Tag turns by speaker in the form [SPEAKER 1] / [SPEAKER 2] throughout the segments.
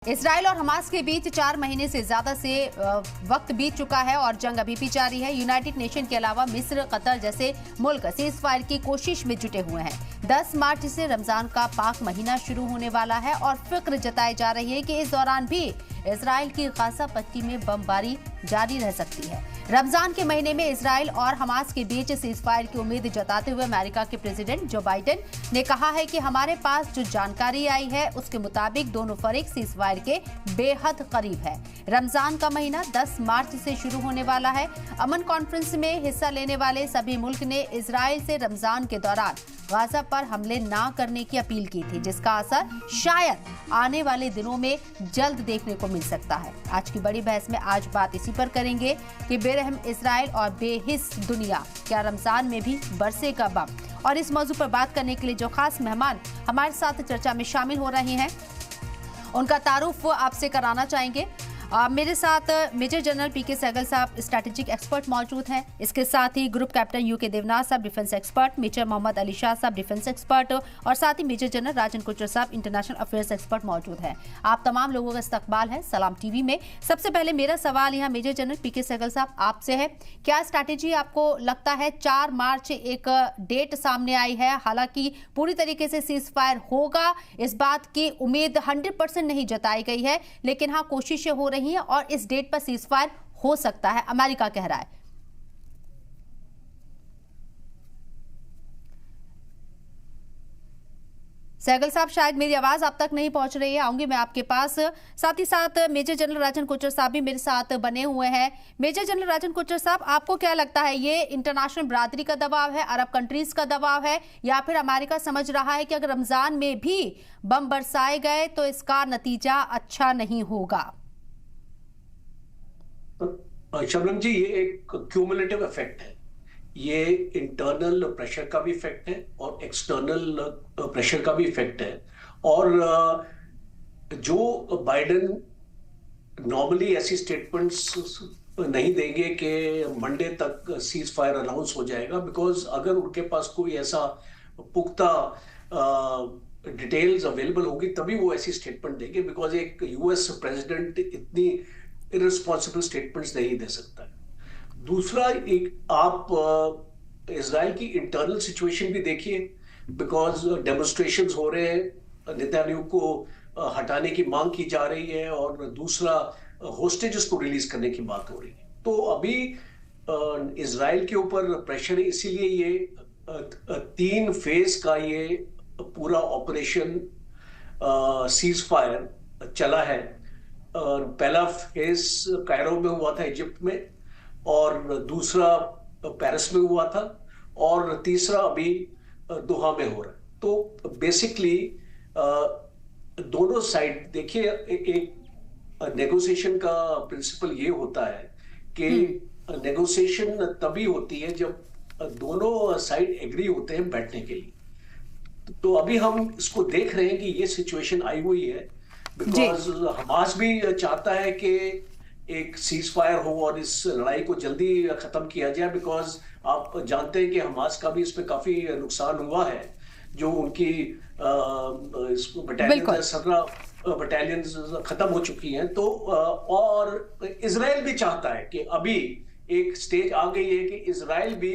[SPEAKER 1] Israel और Hamas के बीच 4 महीने से ज्यादा से वक्त बीत चुका है और जंग अभी भी जारी है। यूनाइटेड नेशन के अलावा मिस्र, कतर जैसे मुल्क सीज फायर की कोशिश में जुटे हुए हैं। 10 मार्च से रमजान का पाक महीना शुरू होने वाला है और फिक्र जताई जा रही है कि इस दौरान भी इसराइल की गाजा पट्टी में बमबारी जारी रह सकती है। रमजान के महीने में इसराइल और हमास के बीच सीज फायर की उम्मीद जताते हुए अमेरिका के प्रेसिडेंट जो बाइडेन ने कहा है कि हमारे पास जो जानकारी आई है उसके मुताबिक दोनों फरीक सीज फायर के बेहद करीब है। रमजान का महीना 10 मार्च से शुरू होने वाला है। अमन कॉन्फ्रेंस में हिस्सा लेने वाले सभी मुल्क ने इसराइल से रमजान के दौरान गाजा पर हमले ना करने की अपील की थी, जिसका असर शायद आने वाले दिनों में जल्द देखने को मिल सकता है। आज की बड़ी बहस में आज बात इसी पर करेंगे कि बेरहम इसराइल और बेहिस दुनिया, क्या रमजान में भी बरसेगा बम? और इस मौजू पर बात करने के लिए जो खास मेहमान हमारे साथ चर्चा में शामिल हो रहे हैं उनका तारुफ वो आपसे कराना चाहेंगे। मेरे साथ मेजर जनरल पीके सहगल साहब स्ट्रैटेजिक एक्सपर्ट मौजूद हैं। इसके साथ ही ग्रुप कैप्टन यूके देवनाथ साहब defence expert, major Mohammad Ali Shah साहब डिफेंस एक्सपर्ट और साथ ही मेजर जनरल राजन कुचर साहब इंटरनेशनल अफेयर्स एक्सपर्ट मौजूद हैं। आप तमाम लोगों का इस्तकबाल है सलाम टीवी में। सबसे पहले मेरा सवाल यहाँ मेजर जनरल पीके सहगल साहब आपसे है, क्या स्ट्रैटेजी आपको लगता है? 4 मार्च एक डेट सामने आई है, हालांकि पूरी तरीके से सीज फायर होगा इस बात की उम्मीद 100% नहीं जताई गई है, लेकिन हाँ कोशिशें हो रही और इस डेट पर सीज फायर हो सकता है, अमेरिका कह रहा है। सहगल साहब शायद मेरी आवाज आप तक नहीं पहुंच रही है, आऊंगी मैं आपके पास। साथ ही साथ मेजर जनरल राजन कुचर साहब भी मेरे साथ बने हुए हैं। मेजर जनरल राजन कुचर साहब, आपको क्या लगता है, ये इंटरनेशनल बरादरी का दबाव है, अरब कंट्रीज का दबाव है, या फिर अमेरिका समझ रहा है कि अगर रमजान में भी बम बरसाए गए तो इसका नतीजा अच्छा नहीं होगा?
[SPEAKER 2] शबनम जी, ये एक क्यूमुलेटिव इफेक्ट है। ये इंटरनल प्रेशर का भी इफेक्ट है और एक्सटर्नल प्रेशर का भी इफेक्ट है। और जो बाइडेन नॉर्मली ऐसी स्टेटमेंट्स नहीं देंगे कि मंडे तक सीज फायर अनाउंस हो जाएगा, बिकॉज अगर उनके पास कोई ऐसा पुख्ता डिटेल्स अवेलेबल होगी तभी वो ऐसी स्टेटमेंट देंगे, बिकॉज एक यूएस प्रेसिडेंट इतनी इररिस्पॉन्सिबल स्टेटमेंट्स नहीं दे सकता है। दूसरा, एक आप इजराइल की इंटरनल सिचुएशन भी देखिए, बिकॉज डेमोन्स्ट्रेशंस हो रहे हैं, नेतन्याहू को हटाने की मांग की जा रही है, और दूसरा होस्टेजेस को रिलीज करने की बात हो रही है। तो अभी इजराइल के ऊपर प्रेशर है, इसीलिए ये 3 फेज का ये पूरा ऑपरेशन सीज फायर चला है। पहला फेज कायरो में हुआ था, इजिप्ट में, और दूसरा पेरिस में हुआ था, और तीसरा अभी दोहा में हो रहा है। तो बेसिकली दोनों साइड देखिए, एक नेगोशिएशन का प्रिंसिपल ये होता है कि नेगोशिएशन तभी होती है जब दोनों साइड एग्री होते हैं बैठने के लिए। तो अभी हम इसको देख रहे हैं कि ये सिचुएशन आई हुई है, बिकॉज हमास भी चाहता है कि एक सीज फायर हो और इस लड़ाई को जल्दी खत्म किया जाए, बिकॉज आप जानते हैं कि हमास का भी इसमें काफी नुकसान हुआ है, जो उनकी बटालियन 17 बटालियन खत्म हो चुकी हैं। तो और इजराइल भी चाहता है कि अभी एक स्टेज आ गई है कि इजराइल भी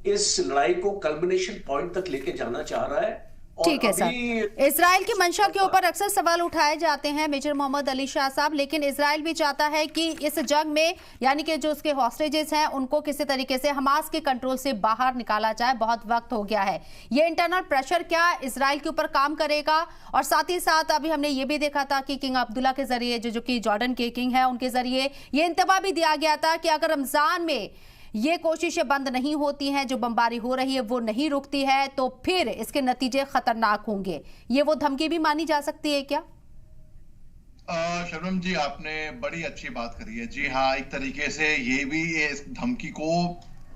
[SPEAKER 2] इस लड़ाई को कल्मिनेशन पॉइंट तक लेके जाना चाह रहा है।
[SPEAKER 1] ठीक है सर, इजराइल की मंशा के ऊपर अक्सर सवाल उठाए जाते हैं मेजर मोहम्मद अली शाह साहब, लेकिन इजराइल भी चाहता है कि इस जंग में, यानी कि जो उसके हॉस्टेजेस हैं उनको किसी तरीके से हमास के कंट्रोल से बाहर निकाला जाए। बहुत वक्त हो गया है। ये इंटरनल प्रेशर क्या इजराइल के ऊपर काम करेगा? और साथ ही साथ अभी हमने ये भी देखा था कि किंग अब्दुल्ला के जरिए, जो कि जॉर्डन के किंग है, उनके जरिए ये इंतबा भी दिया गया था कि अगर रमजान में ये कोशिशें बंद नहीं होती हैं, जो बमबारी हो रही है वो नहीं रुकती है, तो फिर इसके नतीजे खतरनाक होंगे। ये वो धमकी भी मानी जा सकती है क्या?
[SPEAKER 3] शबनम जी, आपने बड़ी अच्छी बात करी है। जी हाँ, एक तरीके से ये भी इस धमकी को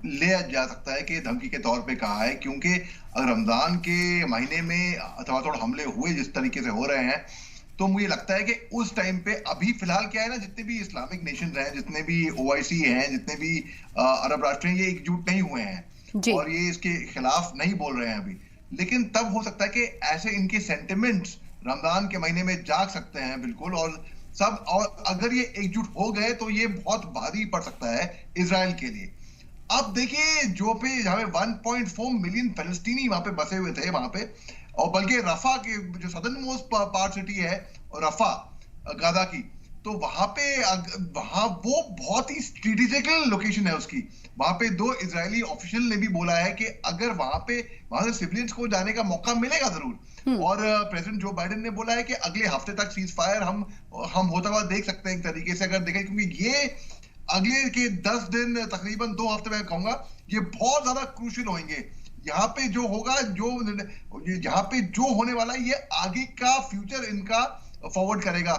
[SPEAKER 3] ले जा सकता है कि धमकी के तौर पे कहा है, क्योंकि रमजान के महीने में अथवा थोड़ा हमले हुए जिस तरीके से हो रहे हैं, तो मुझे लगता है कि उस टाइम पे अभी फिलहाल क्या है ना, जितने भी इस्लामिक नेशन हैं, जितने भी ओआईसी हैं, जितने भी अरब राष्ट्र हैं, ये एकजुट नहीं हुए हैं और ये इसके खिलाफ नहीं बोल रहे हैं अभी। लेकिन तब हो सकता है कि ऐसे इनके सेंटिमेंट्स रमजान के महीने में जाग सकते हैं बिल्कुल, और सब, और अगर ये एकजुट हो गए तो ये बहुत भारी पड़ सकता है इजराइल के लिए। अब देखिए जो पे जहाँ पे 1.4 मिलियन फलस्तीनी वहां पे बसे हुए थे वहां पे, और बल्कि रफा के जो सदर्न मोस्ट पार्ट सिटी है रफा गाजा की, तो वहां वो बहुत ही स्ट्रेटेजिकल लोकेशन है उसकी। वहां पे 2 इजरायली ऑफिशियल ने भी बोला है कि अगर वहां से सिविलियंस को जाने का मौका मिलेगा जरूर, और प्रेसिडेंट जो बाइडेन ने बोला है कि अगले हफ्ते तक सीज फायर हम होता हुआ देख सकते हैं एक तरीके से, अगर देखें, क्योंकि ये अगले के 10 दिन तकरीबन 2 हफ्ते में कहूंगा ये बहुत ज्यादा क्रूशियल होंगे। यहाँ पे जो होगा, यहाँ पे जो होने वाला है ये आगे का फ्यूचर इनका फॉरवर्ड करेगा।